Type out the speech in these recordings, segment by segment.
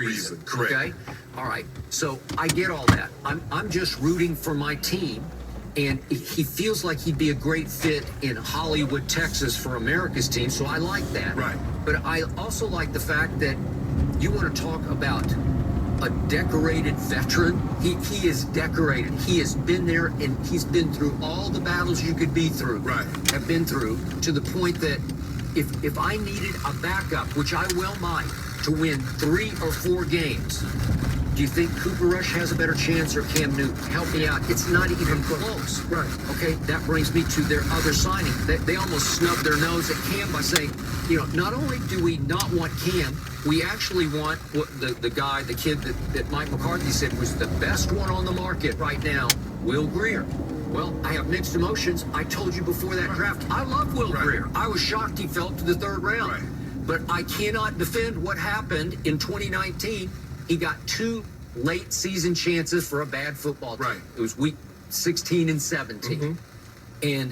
reason. Correct. Okay? All right. So I get all that. I'm just rooting for my team. And he feels like he'd be a great fit in Hollywood, Texas for America's team. So I like that. Right. But I also like the fact that you want to talk about a decorated veteran. He is decorated. He has been there, and he's been through all the battles you could be through. Right. Have been through, to the point that if I needed a backup, which I well might, to win 3 or 4 games, do you think Cooper Rush has a better chance or Cam Newton? Help me out. It's not even close. Right. Okay, that brings me to their other signing. They almost snubbed their nose at Cam by saying, not only do we not want Cam, we actually want the kid that Mike McCarthy said was the best one on the market right now, Will Grier. Well, I have mixed emotions. I told you before that draft, I love Will Grier. I was shocked he fell to the 3rd round. Right. But I cannot defend what happened in 2019. He got 2 late season chances for a bad football team. Right. It was week 16 and 17. Mm-hmm. And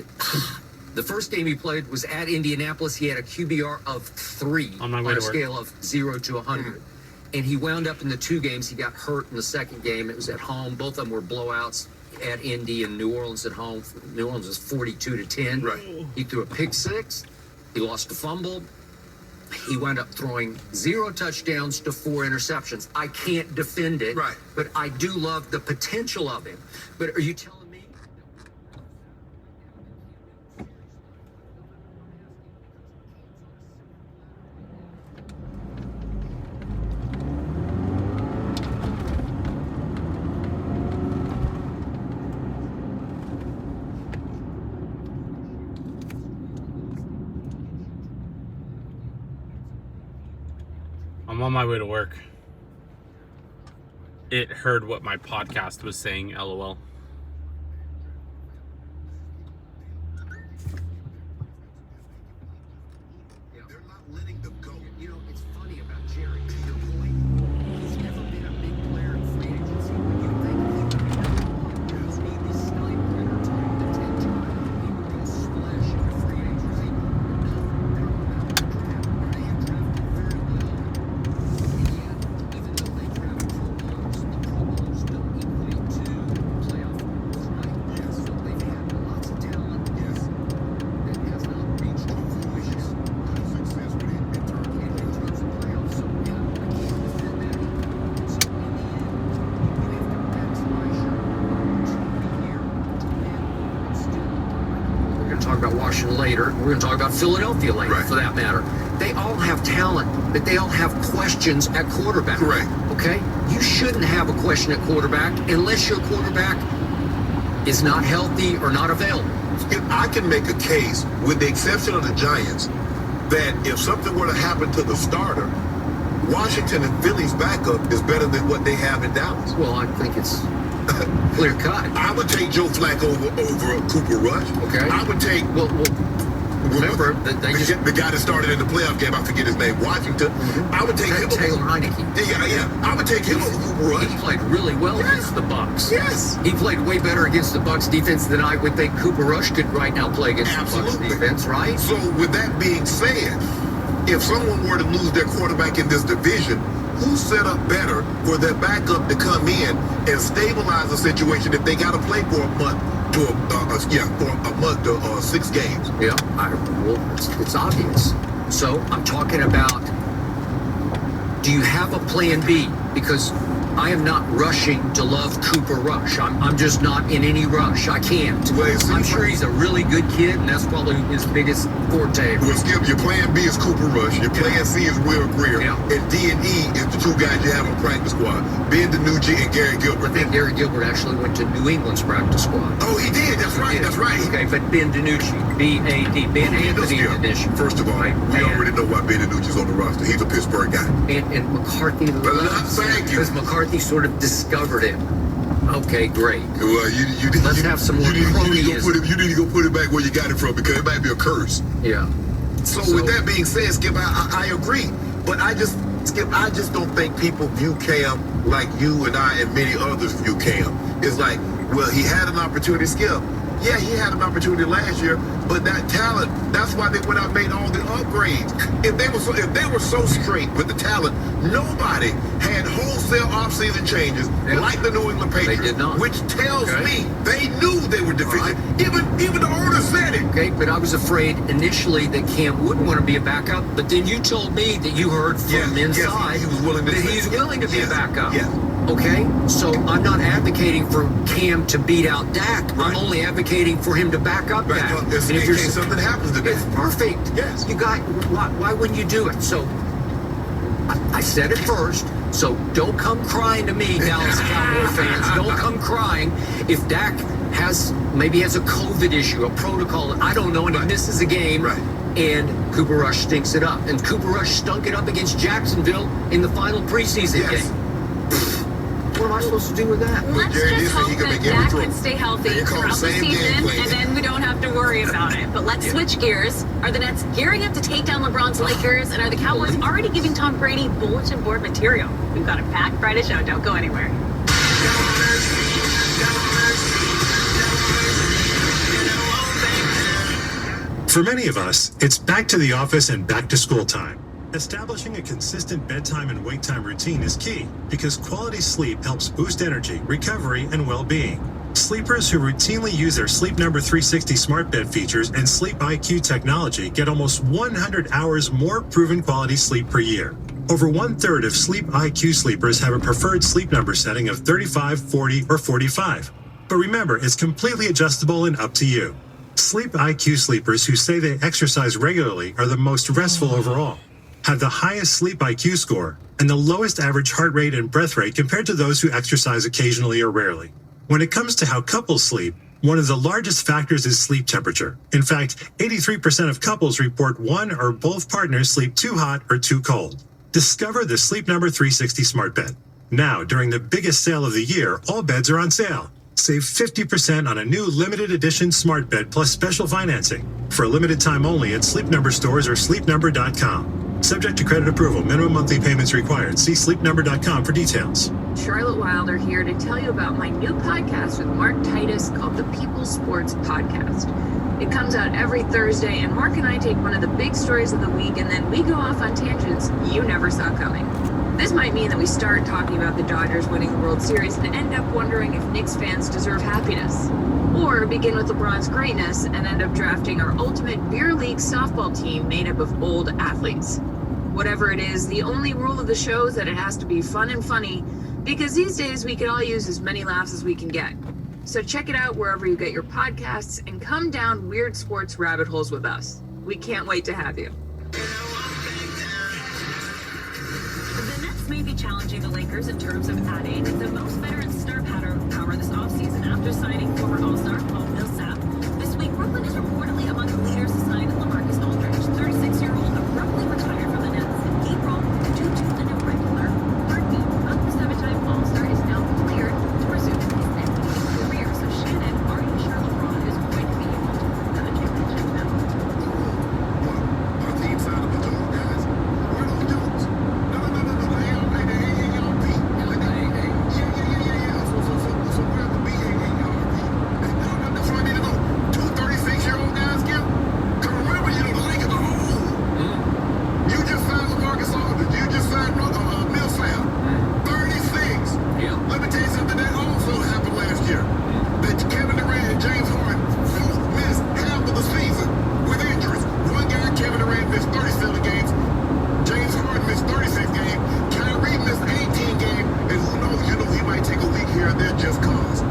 the first game he played was at Indianapolis. He had a QBR of 3 on a scale of 0 to 100. Mm-hmm. And he wound up in the 2 games. He got hurt in the second game. It was at home. Both of them were blowouts at Indy and New Orleans at home. New Orleans was 42-10. Right. He threw a pick 6. He lost a fumble. He wound up throwing 0 touchdowns to 4 interceptions. I can't defend it, Right. but I do love the potential of him. But are you telling me? I'm on my way to work. It heard what my podcast was saying, LOL. They're not letting them go. It's funny about Jerry, to your point. He's never been a big player in free agency. You think he would be he's need this Steinbrenner type, the 10 time. He would go splash into free agency. No, they're about to draft. And they have drafted very well. And yet, even though they drafted Pro Bowlers, the Pro Bowlers don't equate to playoff wins, right? Yes. So they've had lots of talent. Yes. That has not reached fruition. Success with it in terms of In terms of playoffs, so yeah, I can't defend that. So in the end, you have to maximize your opportunity here to win and still. We're going to talk about Washington later. We're going to talk about Philadelphia later, Right. for that matter. They all have talent, but they all have questions at quarterback. Correct. Okay? You shouldn't have a question at quarterback unless your quarterback is not healthy or not available. If I can make a case, with the exception of the Giants, that if something were to happen to the starter, Washington and Philly's backup is better than what they have in Dallas. Well, I think it's clear cut. I would take Joe Flacco over Cooper Rush. Okay. I would take Well, remember that they just the guy that started in the playoff game. I forget his name. Washington. I would take him. Taylor Heineke. Yeah. I would take him over Cooper Rush. He played really well against the Bucks. Yes. He played way better against the Bucks defense than I would think Cooper Rush could right now play against the Absolutely. Bucks defense, right? So with that being said, if someone were to lose their quarterback in this division, who's set up better for their backup to come in and stabilize the situation if they got to play for a month to for a month to 6 games? Yeah, it's obvious. So I'm talking about, do you have a plan B? Because I am not rushing to love Cooper Rush. I'm just not in any rush. I can't. Well, it seems I'm sure like- he's a really good kid, and that's probably his biggest forte. Well, Skip, your plan B is Cooper Rush. Your plan C is Will Grier. Yeah. And D and E is the 2 guys you have on practice squad. Ben DiNucci and Gary I Gilbert. think Gary Gilbert actually went to New England's practice squad. Oh, he did. That's right. That's right. Okay, but Ben DiNucci, B-A-D, Ben Anthony Skip, edition. first of all, Right, we man. already know why Ben DiNucci's on the roster. He's a Pittsburgh guy. And McCarthy loves him Thank you. because McCarthy sort of discovered him. Okay, great. Well, Let's have some more you need to cronyism. you need to go put it back where you got it from, because it might be a curse. Yeah. So with that being said, Skip, I agree. But I just don't think people view Cam like you and I and many others view Cam. It's like, well, he had an opportunity, Skip. Yeah, he had an opportunity last year, but that talent, that's why they went out and made all the upgrades. If they were so straight with the talent, nobody had wholesale offseason changes like the New England Patriots. They did not. Which tells me they knew they were deficient. Even the owner said it. Okay, but I was afraid initially that Cam wouldn't want to be a backup, but then you told me that you heard from inside he was willing to that say he's it. willing to be a backup. Yes. Okay, so I'm not advocating for Cam to beat out Dak. Right. I'm only advocating for him to back up Back Dak. up, in case something happens to It's Dak. perfect. Yes. You got why wouldn't you do it? So I said it first. So don't come crying to me, Dallas Cowboy fans. Don't come crying if Dak maybe has a COVID issue, a protocol. I don't know, and he misses a game. Right. And Cooper Rush stinks it up. And Cooper Rush stunk it up against Jacksonville in the final preseason Yes. game. What am I supposed to do with that? Let's Jerry just Dixon, hope he could that make every Dak throw. can stay healthy They call throughout the same game season, plan. and then we don't have to worry about it. But let's switch gears. Are the Nets gearing up to take down LeBron's Lakers, and are the Cowboys already giving Tom Brady bulletin board material? We've got a packed Friday show. Don't go anywhere. For many of us, it's back to the office and back to school time. Establishing a consistent bedtime and wake time routine is key because quality sleep helps boost energy, recovery, and well-being. Sleepers who routinely use their Sleep Number 360 smart bed features and Sleep IQ technology get almost 100 hours more proven quality sleep per year. Over 1/3 of Sleep IQ sleepers have a preferred sleep number setting of 35, 40, or 45. But remember, it's completely adjustable and up to you. Sleep IQ sleepers who say they exercise regularly are the most restful overall, have the highest Sleep IQ score, and the lowest average heart rate and breath rate compared to those who exercise occasionally or rarely. When it comes to how couples sleep, one of the largest factors is sleep temperature. In fact, 83% of couples report one or both partners sleep too hot or too cold. Discover the Sleep Number 360 smart bed. Now, during the biggest sale of the year, all beds are on sale. Save 50% on a new limited edition smart bed plus special financing for a limited time only at Sleep Number stores or sleepnumber.com. Subject to credit approval. Minimum monthly payments required. See sleepnumber.com for details. Charlotte Wilder here to tell you about my new podcast with Mark Titus called the People's Sports Podcast. It comes out every Thursday, and Mark and I take one of the big stories of the week, and then we go off on tangents you never saw coming. This might mean that we start talking about the Dodgers winning the World Series and end up wondering if Knicks fans deserve happiness. Or begin with LeBron's greatness and end up drafting our ultimate beer league softball team made up of old athletes. Whatever it is, the only rule of the show is that it has to be fun and funny, because these days we could all use as many laughs as we can get. So check it out wherever you get your podcasts and come down weird sports rabbit holes with us. We can't wait to have you. The Nets may be challenging the Lakers in terms of adding the most veteran star power this offseason after signing former All-Star Paul Millsap. This week, Brooklyn is reportedly among the leaders to sign LaMarcus Aldridge. 36-year-old abruptly retired from the Nets in April due to an irregular heartbeat. But the 7-time All-Star is now cleared to resume his NBA career. So Shannon, are you sure LeBron is going to be able to win a championship now? Our team signed a bunch of old guys. Where are those dudes? No. Hey, y'all, Pete. Yeah. So where's the B-A-A-R-P? That's what I need to know. 2 36-year-old guys, Gil? Cause remember, the Lakers are old. You just signed LaMarcus Aldridge. You just signed Millsap. 36. Yeah. Let me tell you something that also happened last year. That Kevin Durant and James Harden both missed half of the season with injuries. One guy, Kevin Durant, missed 37 games. James Harden missed 36 games. Kyrie missed 18 games. And who knows, he might take a week here and there just cause.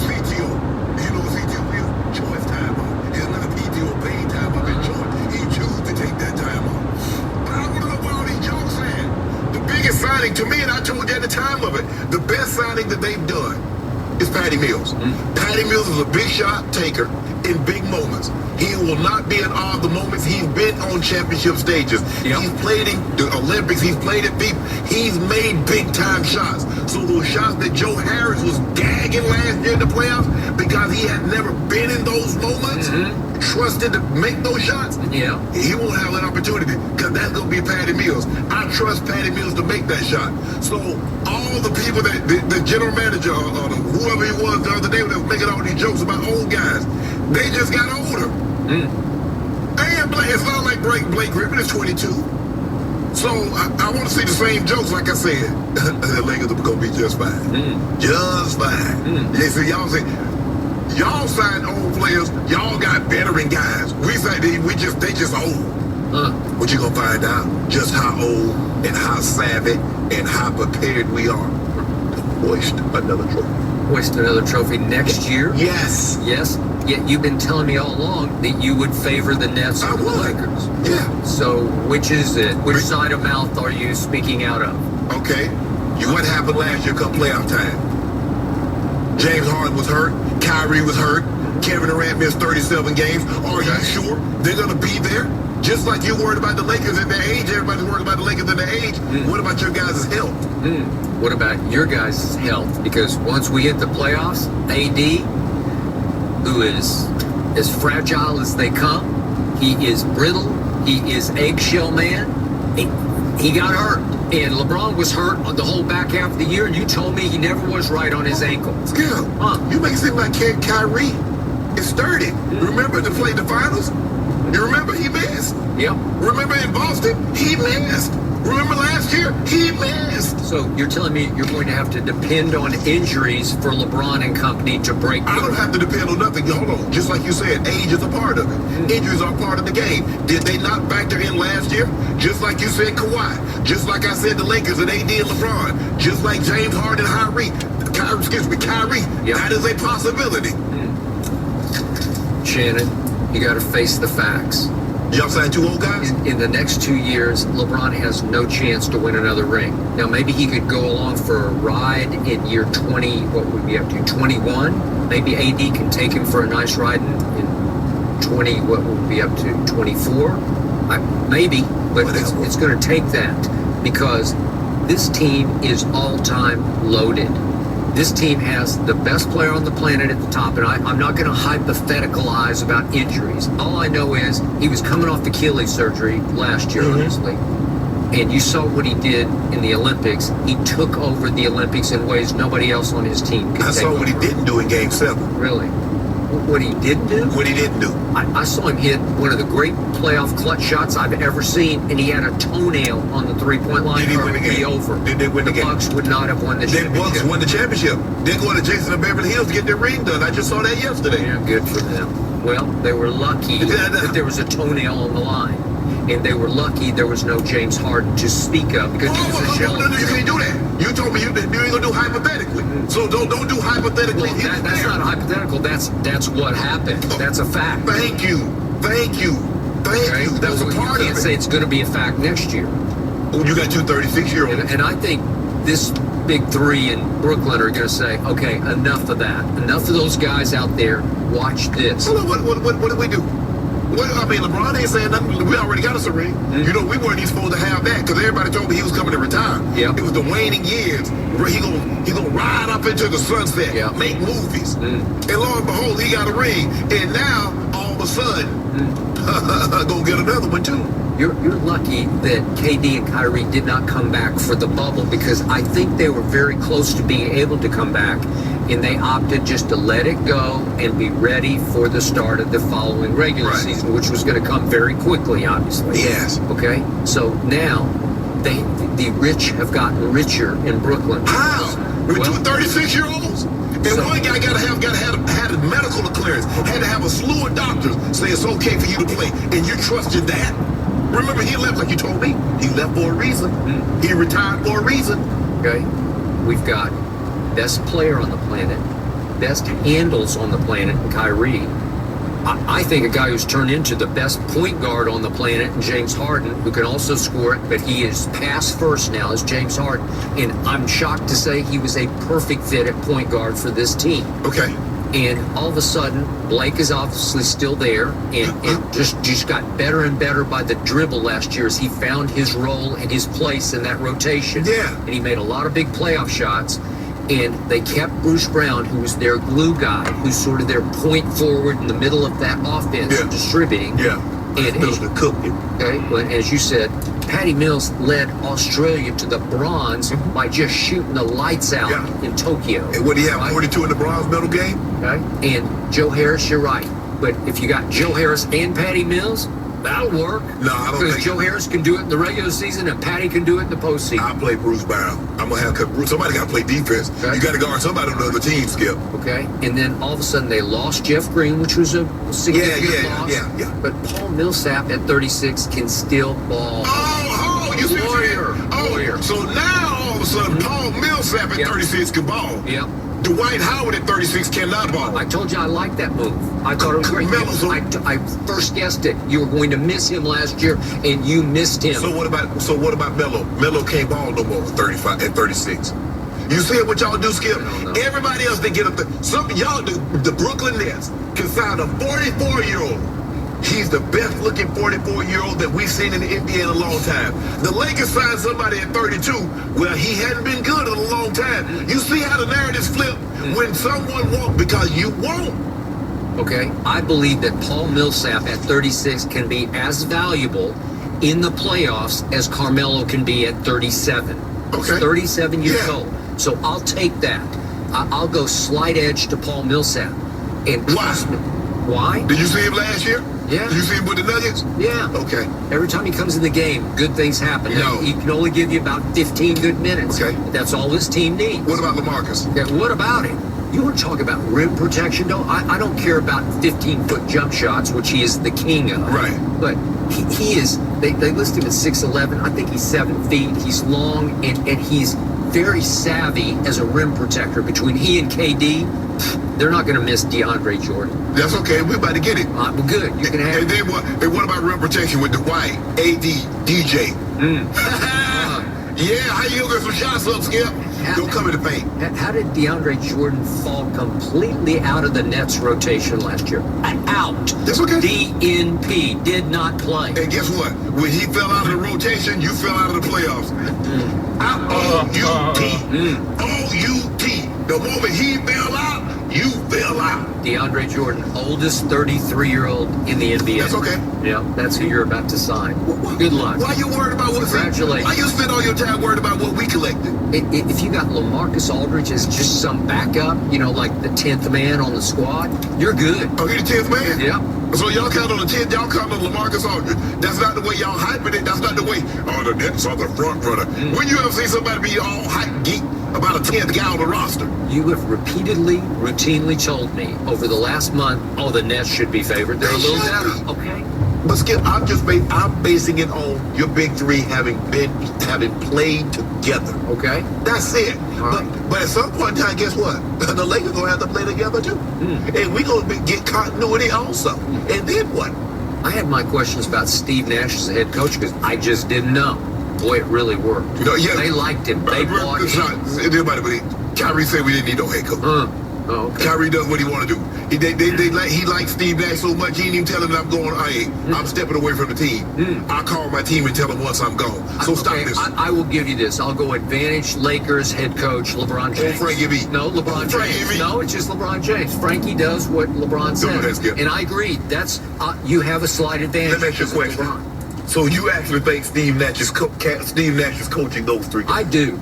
PTO. You know what PTO is? Choice time off. It's not PTO paid time off and choice. He chose to take that time off. But I want to know what all these jokes saying. The biggest signing to me, and I told you at the time of it, the best signing that they've done is Patty Mills. Patty Mills is a big shot taker. in big moments. He will not be in all the moments. He's been on championship stages. Yep. He's played in the Olympics. He's played at FIFA. He's made big time shots. So those shots that Joe Harris was gagging last year in the playoffs because he had never been in those moments, trusted to make those shots, Yeah. he won't have that opportunity because that's going to be Patty Mills. I trust Patty Mills to make that shot. So all the people that the general manager or whoever he was the other day that was making all these jokes about old guys, they just got older. And it's not like Blake Griffin is 22. So I want to see the same jokes, like I said. The Lakers are going to be just fine. Just fine. Yeah, so y'all signed old players. Y'all got veteran guys. We say they just old. But you're going to find out just how old and how savvy and how prepared we are to hoist another trophy. Hoist another trophy next year. Yes. Yes. Yet you've been telling me all along that you would favor the Nets I over the would. Lakers. Yeah. So which is it? Which side of mouth are you speaking out of? Okay. What happened last year come playoff time? James Harden was hurt. Kyrie was hurt. Kevin Durant missed 37 games. Are you sure they're going to be there? Just like you're worried about the Lakers at their age, everybody's worried about the Lakers at their age. What about your guys' health? What about your guys' health? Because once we hit the playoffs, AD, who is as fragile as they come, he is brittle, he is eggshell man, he got hurt. And LeBron was hurt on the whole back half of the year, and you told me he never was right on his ankle. Skip, you make it seem like Kyrie is sturdy. Remember to play the finals? You remember he missed? Yep. Remember in Boston? He missed. Remember last year? He missed. So you're telling me you're going to have to depend on injuries for LeBron and company to break I don't have to depend on nothing. Hold on. Just like you said, age is a part of it. Injuries are part of the game. Did they not factor in last year? Just like you said, Kawhi. Just like I said, the Lakers and AD and LeBron. Just like James Harden and Kyrie. Yep. That is a possibility. Shannon, you got to face the facts. Y'all signed 2 old guys? In the next 2 years, LeBron has no chance to win another ring. Now, maybe he could go along for a ride in year 20, what would we up to, 21? Maybe AD can take him for a nice ride in 20, what would we up to, 24? Maybe, but it's going to take that because this team is all-time loaded. This team has the best player on the planet at the top, and I'm not going to hypotheticalize about injuries. All I know is he was coming off Achilles surgery last year, honestly. And you saw what he did in the Olympics. He took over the Olympics in ways nobody else on his team could I saw what he didn't do in Game 7. Really? What he didn't do? What he didn't do. I saw him hit one of the great playoff clutch shots I've ever seen, and he had a toenail on the three-point line. Did he win the game? Be over. Did they win the game? Bucks would not have won the The championship. Bucks won the championship. They're going to Jason and Beverly Hills to get their ring done. I just saw that yesterday. Yeah, good for them. Well, they were lucky that there was a toenail on the line. And they were lucky there was no James Harden to speak of because he was a shell. No, you can't do that. You told me you ain't gonna do hypothetically. So don't do hypothetically. Well, that's not a hypothetical. That's what happened. That's a fact. Thank you. That was a part You can't of say it. it's going to be a fact next year. Oh, you got 2 36-year-olds. And I think this big three in Brooklyn are going to say, okay, enough of that. Enough of those guys out there. Watch this. Hold on, what did we do? LeBron ain't saying nothing. We already got us a ring. You know, we weren't even supposed to have that because everybody told me he was coming to retire. Yep. It was the waning years. He gonna ride up into the sunset, make movies. And lo and behold, he got a ring. And now, all of a sudden, gonna get another one too. You're lucky that KD and Kyrie did not come back for the bubble because I think they were very close to being able to come back, and they opted just to let it go and be ready for the start of the following regular season, which was going to come very quickly, obviously. Yes. Okay? So now the rich have gotten richer in Brooklyn. How? With 2 36-year-olds? And one guy had a medical clearance, had to have a slew of doctors say it's okay for you to play, and you trusted that? Remember, he left like you told me. He left for a reason. He retired for a reason. Okay? We've got best player on the planet, best handles on the planet, Kyrie. I think a guy who's turned into the best point guard on the planet, James Harden, who can also score it, but he is pass first now, is James Harden. And I'm shocked to say he was a perfect fit at point guard for this team. Okay. And all of a sudden, Blake is obviously still there, and just got better and better by the dribble last year as he found his role and his place in that rotation. Yeah. And he made a lot of big playoff shots. And they kept Bruce Brown, who was their glue guy, who's sort of their point forward in the middle of that offense, distributing. Yeah. And Mills to cook it. okay, but as you said, Patty Mills led Australia to the bronze by just shooting the lights out in Tokyo. And what do you have, right? 42 in the bronze medal game? Okay? And Joe Harris, you're right. But if you got Joe Harris and Patty Mills, that'll work. No, I don't Because think- Joe Harris can do it in the regular season and Patty can do it in the postseason. I play Bruce Brown. I'm going to have, because somebody got to play defense. Okay. You got to guard somebody on the other team, Skip. Okay, and then all of a sudden they lost Jeff Green, which was a significant loss. Yeah. But Paul Millsap at 36 can still ball. You see what you Warrior. did? Oh, Warrior. so now all of a sudden Paul Millsap at 36 can ball. Yep. Dwight Howard at 36 cannot ball. I told you I liked that move. I thought it was great. Carmelo, I first guessed it. You were going to miss him last year, and you missed him. So what about Melo? Melo can't ball no more at 36. You see what y'all do, Skip? No. Everybody else, they get up there. Some of y'all, the Brooklyn Nets, can sign a 44-year-old. He's the best looking 44-year-old that we've seen in the NBA in a long time. The Lakers signed somebody at 32. Well, he hadn't been good in a long time. You see how the narratives flip when someone won't because you won't. Okay, I believe that Paul Millsap at 36 can be as valuable in the playoffs as Carmelo can be at 37. He's Okay. 37 years Yeah. old. So I'll take that. I'll go slight edge to Paul Millsap. And Why? trust me. Why? Did you see him last year? Yeah. Did you see him with the Nuggets? Yeah. Okay. Every time he comes in the game, good things happen. No. He can only give you about 15 good minutes. Okay. That's all this team needs. What about LaMarcus? Yeah, what about him? You want to talk about rim protection, though? I don't care about 15-foot jump shots, which he is the king of. Right. But he is, they list him at 6'11". I think he's 7 feet. He's long, and he's very savvy as a rim protector. Between he and KD, they're not going to miss DeAndre Jordan. That's okay. We're about to get it. Well, good. You can have And then what? And what about rim protection with Dwight, AD, DJ? Yeah, how you gonna get some shots up, Skip? Don't come in the paint. How did DeAndre Jordan fall completely out of the Nets rotation last year? Out. That's okay. DNP did not play. And guess what? When he fell out of the rotation, you fell out of the playoffs. O-U-T. O-U-T. The moment he fell out, you fell out. DeAndre Jordan, oldest 33-year-old in the NBA. That's okay. Yeah, that's who you're about to sign. Good luck. Why you worried about what? Congratulations. Why you spend all your time worried about what we collected? If you got LaMarcus Aldridge as just some backup, like the 10th man on the squad, you're good. Oh, he the 10th man? Yeah. So y'all count on the 10th, y'all count on LaMarcus Aldridge. That's not the way y'all hyping it. That's not the way. Oh, the Nets are the front runner. When you ever see somebody be all hype geek about a 10th guy on the roster? You have routinely told me over the last month, the Nets should be favored. They're a little better. Okay. But Skip, I'm basing it on your big three having played together. Okay. That's it. All right. But at some point in time, guess what? The Lakers gonna have to play together too, and we gonna get continuity also. And then what? I had my questions about Steve Nash as a head coach because I just didn't know. Boy, it really worked. They liked him. They bought him. Kyrie said we didn't need no head coach. Oh, okay. Kyrie does what he want to do. He likes Steve Nash so much, he didn't even tell him that I'm going, I'm stepping away from the team. I'll call my team and tell them once I'm gone. So stop this. I will give you this. I'll go advantage Lakers head coach LeBron James. Frankie V. No, LeBron Frankie James. V. No, it's just LeBron James. Frankie does what LeBron says. that's good. And I agree. That's you have a slight advantage. Let me ask you a because of question. LeBron. So you actually think Steve Nash is coaching those three guys? I do.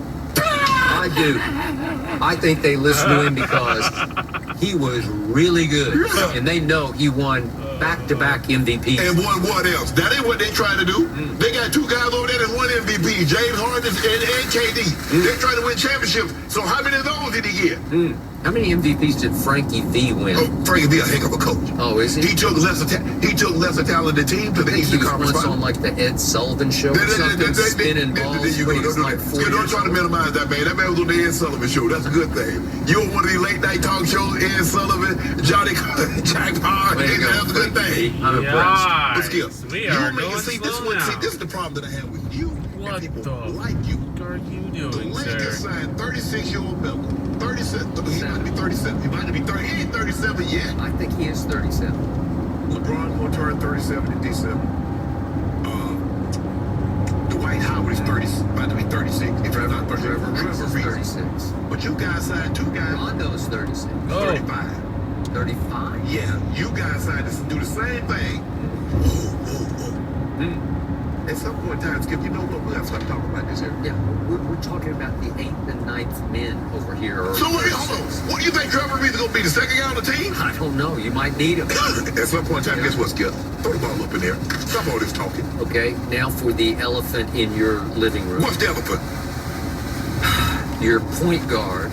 I think they listen to him because he was really good. Yeah. And they know he won back-to-back MVPs. And what else? That ain't what they trying to do. They got two guys over there that won MVP, James Harden and KD. They're trying to win championships. So how many of those did he get? How many MVPs did Frankie V win? Oh, Frankie V, a heck of a coach. Oh, is he? He took lesser talented team to the I think he Eastern was Conference once Final. on like the Ed Sullivan show or something, spinning balls. There you go. when he was like 4 Don't years try to old. minimize that, man. That man was on the Ed Sullivan show. That's a good thing. You on one of these late night talk shows, Ed Sullivan, Johnny, Jack Hart. Way to go, That's a good Frankie. thing. I'm impressed. Let's skip. We are you going see slow now. this is the problem that I have with you What and people the like you. What are you The doing, Lakers sir? signed 36-year-old Melo, 36 37. He might be 37. He might be 30. He ain't 37 yet. I think he is 37. LeBron will turn 37 in December. Dwight Howard is 30, about to be 36. If I'm not Trevor Reese is Reese. 36. But you guys signed two guys Rondo's 36. 35. 35. Yeah, you guys signed to do the same thing. At some point in time, Skip, you know what? We're going to start talking about this here. Yeah, we're talking about the 8th and 9th men over here. Or So wait, hold on. What do you think Trevor Reese is going to be the second guy on the team? I don't know. You might need him. At some point in time, guess what, Skip? Throw the ball up in there. Stop all this talking. Okay, now for the elephant in your living room. What's the elephant? Your point guard,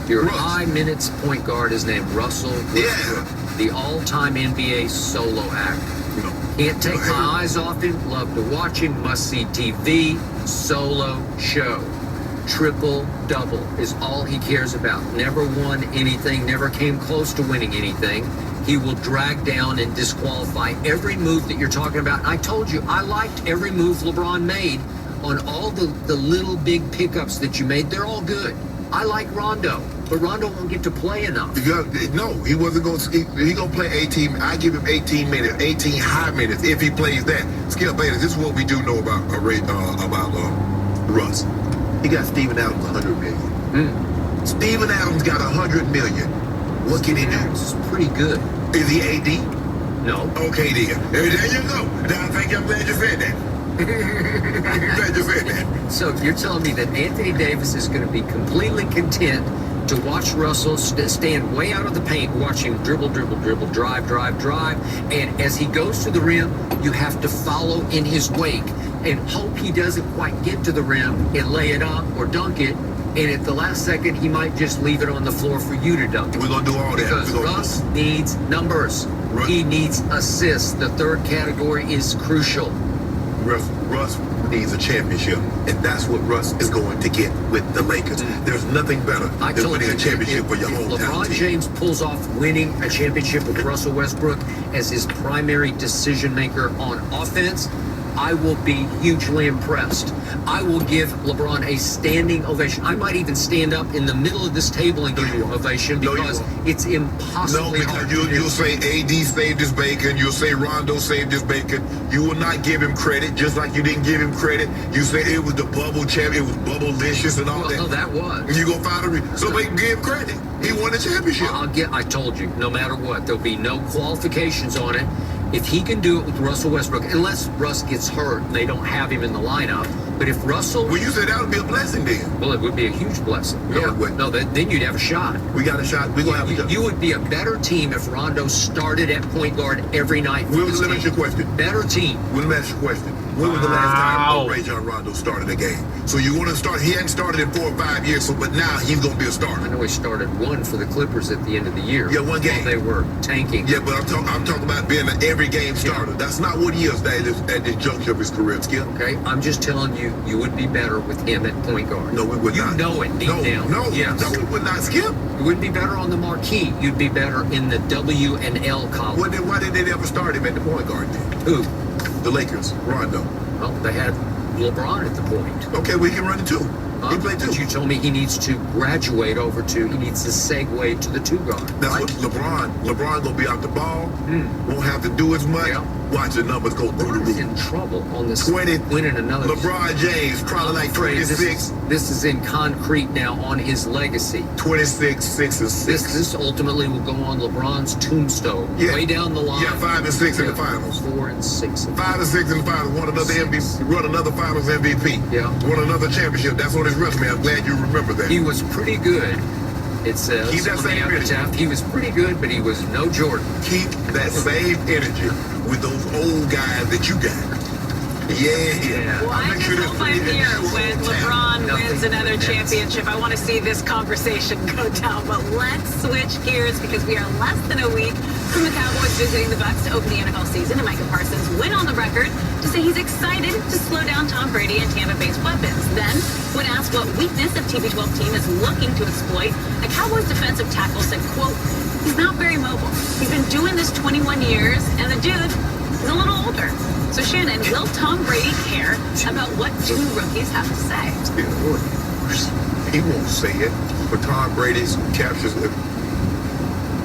your Russ. high minutes point guard is named Russell Westbrook, the all-time NBA solo act. No. Can't take my eyes off him. Love to watch him. Must see TV. Solo show. Triple double is all he cares about. Never won anything. Never came close to winning anything. He will drag down and disqualify every move that you're talking about. I told you I liked every move LeBron made on all the little big pickups that you made. They're all good. I like Rondo, but Rondo won't get to play enough. No, he wasn't going to. He going to play 18. I give him 18 minutes, 18 high minutes if he plays that. Skip Bayless, this is what we do know about Russ. He got Steven Adams 100 million. Steven Adams got 100 million. What can he do? This is pretty good. Is he AD? No. Okay, then. There you go. Now, I'm glad you said that. Glad you said that. So you're telling me that Anthony Davis is going to be completely content to watch Russell stand way out of the paint, watch him dribble, drive, and as he goes to the rim, you have to follow in his wake and hope he doesn't quite get to the rim and lay it up or dunk it, and at the last second, he might just leave it on the floor for you to dunk it. We're going to do all that. Because Russ needs numbers. He needs assists. The third category is crucial. Russ needs a championship, and that's what Russ is going to get with the Lakers. There's nothing better I than told winning you, a championship for your if hometown LeBron team. James pulls off winning a championship with Russell Westbrook as his primary decision maker on offense, I will be hugely impressed. I will give LeBron a standing ovation. I might even stand up in the middle of this table and give you an ovation because it's No, impossibly hard because to do. you'll say AD saved his bacon. You'll say Rondo saved his bacon. You will not give him credit, just like you didn't give him credit. You say it was the bubble champ, it was bubble-licious and all Well, that. no, that was. And you gonna find a reason. So make give him credit. He won the championship. I told you, no matter what, there'll be no qualifications on it. If he can do it with Russell Westbrook, unless Russ gets hurt, they don't have him in the lineup. But if Russell, Well, you said that would be a blessing then. well, it would be a huge blessing. No, it wouldn't. No, then you'd have a shot. We got a shot. We're gonna have a shot. You would be a better team if Rondo started at point guard every night. for this Let me ask you a team. question. Better team. Let me ask you a question. When was the last time Wow. Rajon Rondo started a game? So you want to start? He hadn't started in 4 or 5 years. So, but now he's gonna be a I starter. know he started one for the Clippers at the end of the year. Yeah, one game. While they were tanking. Yeah, but I'm talking about being an every game starter. That's not what he is at this juncture of his career, Skip. Okay, I'm just telling you, you would be better with him at point guard. No, we would you not. You know it deep down. No, Yes. no, we would not, Skip. You wouldn't be better on the marquee. You'd be better in the W and L column. Why did they ever start him at the point guard then? Who? The Lakers, Rondo. Well, they had LeBron at the point. Okay, we can run it too. He played But too. you told me he needs to graduate over to, he needs to segue to the two guard. That's right? what LeBron gonna be out the ball. Won't have to do as much. Yeah. Watch the numbers go through the LeBron's roof. in trouble on this 20. winning another. LeBron James probably like I'm afraid 26, This is in concrete now on his legacy. 26, 6 and 6. This ultimately will go on LeBron's tombstone. Yeah. Way down the line. Yeah, 5 and 6 in the finals. 4 and 6. 5 and 6 in the finals. Won another MVP. Won another finals MVP. Yeah. Won another championship. That's on his resume. I'm glad you remember that. He was pretty good. It says Keep that on the same energy. epitaph. He was pretty good, but he was no Jordan. Keep that same energy with those old guys that you got. Yeah. Well, I just hope I'm here when LeBron wins another championship. I want to see this conversation go down. But let's switch gears because we are less than a week from the Cowboys visiting the Bucs to open the NFL season, and Micah Parsons went on the record to say he's excited to slow down Tom Brady and Tampa Bay's weapons. Then, when asked what weakness the TB12 team is looking to exploit, a Cowboys defensive tackle said, quote, "He's not very mobile. He's been doing this 21 years, and the dude is a little older." So Shannon, will Tom Brady care about what two rookies have to say? He won't say it, but Tom Brady captures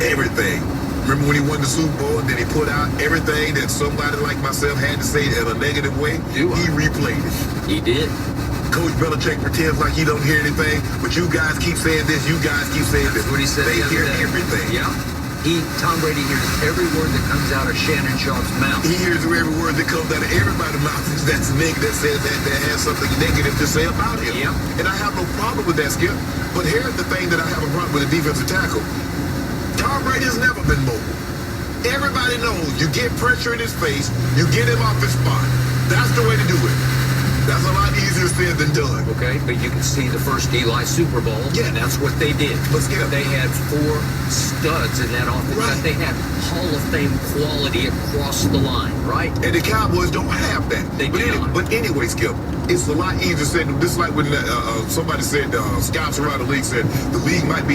everything. Remember when he won the Super Bowl and then he put out everything that somebody like myself had to say in a negative way? He replayed it. He did. Coach Belichick pretends like he don't hear anything, but you guys keep saying this, you guys keep saying this. That's what he said. They the other hear day. everything. Yeah. Tom Brady hears every word that comes out of Shannon Sharp's mouth. He hears every word that comes out of everybody's mouth that's negative, that says that has something negative to say about him. Yep. And I have no problem with that, Skip. But here's the thing that I have a problem with the defensive tackle. Tom Brady has never been mobile. Everybody knows you get pressure in his face, you get him off his spot. That's the way to do it. That's a lot easier said than done. Okay, but you can see the first Eli Super Bowl, Yeah. and that's what they did. But Skip, They had 4 studs in that offense. Right. They had Hall of Fame quality across the line, right? and the Cowboys don't have that. They do not. But anyway, Skip, it's a lot easier said. This is like when somebody said, scouts around the league said the league might be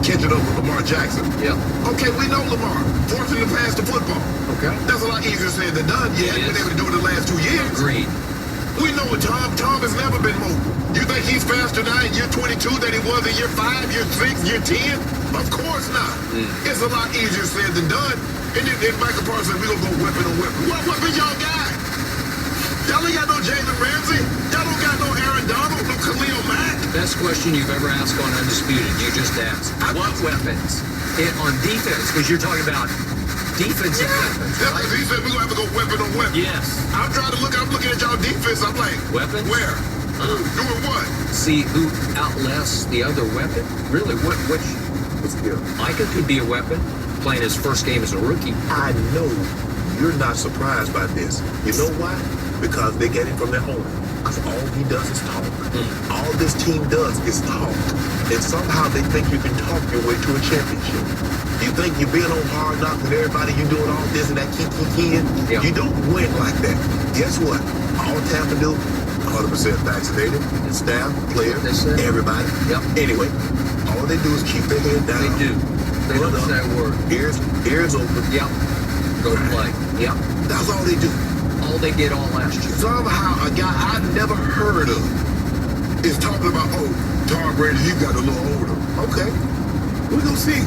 catching up with Lamar Jackson. Yep. Okay, we know Lamar. Forcing to pass the football. Okay. That's a lot easier said than done. He hasn't been able to do it the last 2 years. Agreed. We know it, Tom. Tom has never been mobile. You think he's faster now in year 22 than he was in year 5, year 6, year 10? Of course not. It's a lot easier said than done. And then Michael Parsons said, we're going to go weapon on weapon. What weapon y'all got? Y'all ain't got no Jalen Ramsey. Y'all don't got no Aaron Donald, no Khalil Mack. Best question you've ever asked on Undisputed. You just asked. What weapons? On defense, because you're talking about defensive weapons, Yeah, right? he said we're going to have to go weapon on weapon. Yes. I'm looking at y'all defense. I'm like, Weapons? where? Doing what? See who outlasts the other weapon? Really, which Let's get Micah could be a weapon, playing his first game as a rookie. I know you're not surprised by this. You know why? Because they get it from their owner. Because all he does is talk. All this team does is talk. And somehow they think you can talk your way to a championship. You think you're being on Hard Knocks and everybody, you doing all this and that kiki. Yeah. You don't win like that. Guess what? All Tampa do, 100% vaccinated. Staff, players, That's it. everybody. Yep. Anyway, all they do is keep their head down. They do. They Run don't up, say a word. Ears open. Yep. Go play. Yep. That's all they do. All they did all last year. Somehow a guy I've never heard of is talking about, oh, Tom Brady, he got a little older. Okay, we're going to see.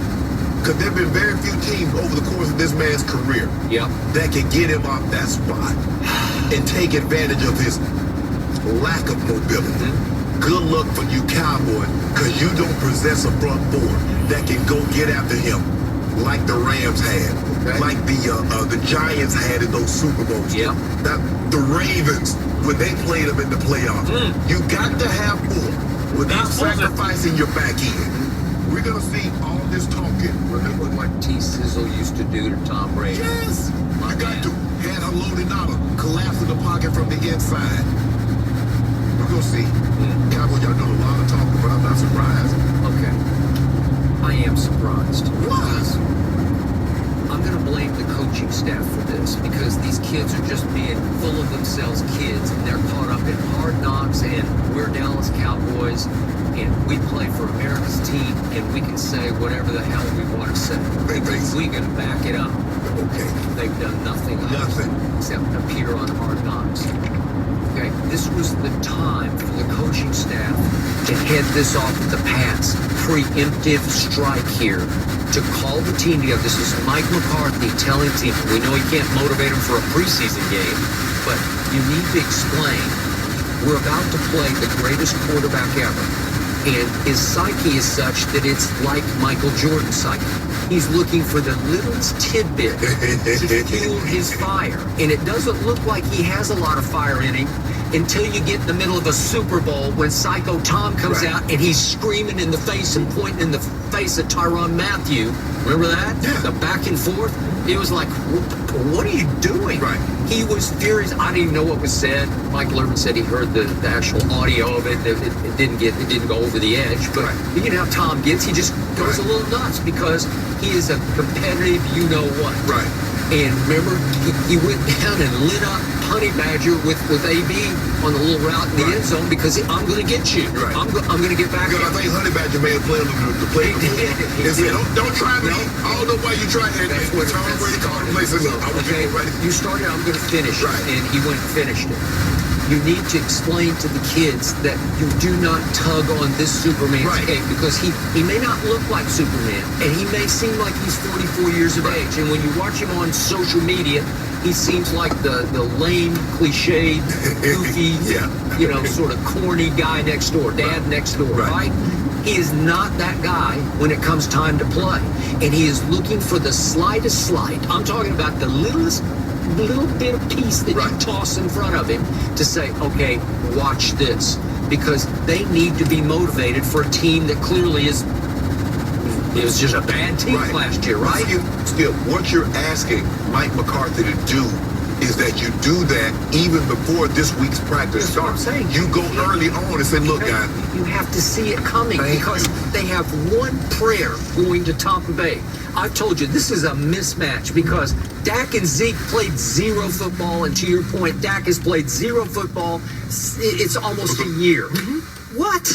Because there have been very few teams over the course of this man's career Yep. that can get him off that spot and take advantage of his lack of mobility. Good luck for you Cowboys, because you don't possess a front four that can go get after him like the Rams had, Okay. like the Giants had in those Super Bowls. Yep. The Ravens, when they played them in the playoffs. You got to have four without He's supposed to- sacrificing your back end. We're going to see all this talking. Remember what T. Sizzle used to do to Tom Brady? Yes! My You got man. to. Had a loaded auto, collapse in the pocket from the inside. We're going to see. Cowboys, y'all doing a lot of talking, but I'm not surprised. Okay. I am surprised. Why? I'm going to blame the coaching staff for this because these kids are just being full of themselves kids and they're caught up in Hard Knocks and we're Dallas Cowboys and we play for America's team and we can say whatever the hell we want to say. We can back it up. Okay. They've done nothing else Nothing. except appear on Hard Knocks. Okay, this was the time for the coaching staff to head this off with the Pats. Preemptive strike here to call the team together. This is Mike McCarthy telling team, we know he can't motivate them for a preseason game, but you need to explain, we're about to play the greatest quarterback ever. And his psyche is such that it's like Michael Jordan's psyche. He's looking for the littlest tidbit to fuel his fire. And it doesn't look like he has a lot of fire in him until you get in the middle of a Super Bowl when Psycho Tom comes Right. out and he's screaming in the face and pointing in the face of Tyrann Mathieu. Remember that? Yeah. The back and forth. It was like, what are you doing? Right. He was furious. I didn't even know what was said. Michael Irvin said he heard the actual audio of it. It didn't go over the edge. But Right. you know how Tom gets. He just goes a little nuts because he is a competitive you know what. Right. And remember, he went down and lit up Honey Badger with AB on the little route in the Right. end zone because I'm going to get you. Right. I'm going to get back Because I at think you. Honey Badger may have played the play He did. He and said, did. don't try me. No. I don't know why you tried. And That's what Tom Brady called him and said, look, I want you Okay, to go right. you started, I'm going to finish it. Right. And he went and finished it. you need to explain to the kids that you do not tug on this Superman's Right. cape, because he may not look like Superman, and he may seem like he's 44 years of age. And when you watch him on social media, he seems like the lame, cliched, goofy, Yeah. sort of corny guy next door, dad next door, right? He is not that guy when it comes time to play. And he is looking for the slightest slight. I'm talking about the little bit of piece that you toss in front of him to say, okay, watch this. Because they need to be motivated for a team that clearly it was just a bad team last year, right? Skip, what you're asking Mike McCarthy to do is that you do that even before this week's practice That's what I'm starts. saying. You go early on and say, look, guys, You have to see it coming, because they have one prayer going to Tampa Bay. I've told you, this is a mismatch, because Dak and Zeke played zero football, and to your point, Dak has played zero football. It's almost a year. What?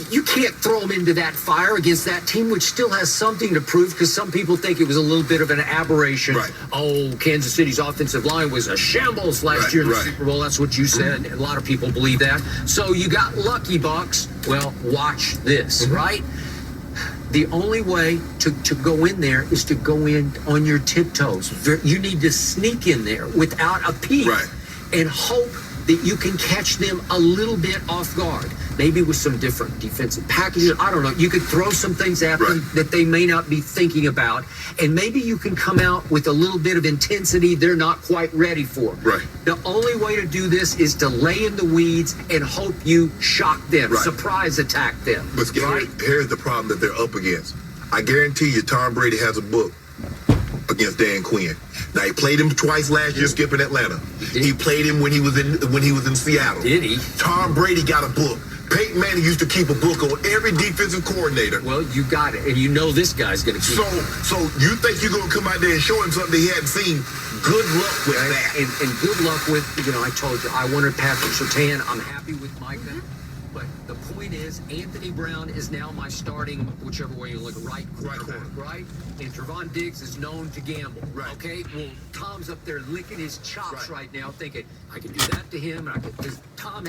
You can't throw them into that fire against that team, which still has something to prove, because some people think it was a little bit of an aberration. Oh, Kansas City's offensive line was a shambles last year in the Super Bowl. That's what you said. A lot of people believe that. So you got lucky, Bucks. Well, watch this, right? The only way to go in there is to go in on your tiptoes. You need to sneak in there without a peek and hope that you can catch them a little bit off guard. Maybe with some different defensive packages. I don't know. You could throw some things at them that they may not be thinking about. And maybe you can come out with a little bit of intensity they're not quite ready for. The only way to do this is to lay in the weeds and hope you shock them, surprise attack them. But here's the problem that they're up against. I guarantee you Tom Brady has a book against Dan Quinn. Now, he played him twice last year, skipping Atlanta. He played him when he was in Seattle. Did he? Tom Brady got a book. Peyton Manning used to keep a book on every defensive coordinator. Well, you got it, and you know this guy's going to keep it. So you think you're going to come out there and show him something he hadn't seen? Good luck with that. And good luck with, I told you, I wanted Patrick Surtain. I'm happy with Micah. But the point is, Anthony Brown is now my starting, whichever way you look, right corner, right? And Trevon Diggs is known to gamble, okay? Well, Tom's up there licking his chops right now, thinking, I can do that to him, and I can, because Tom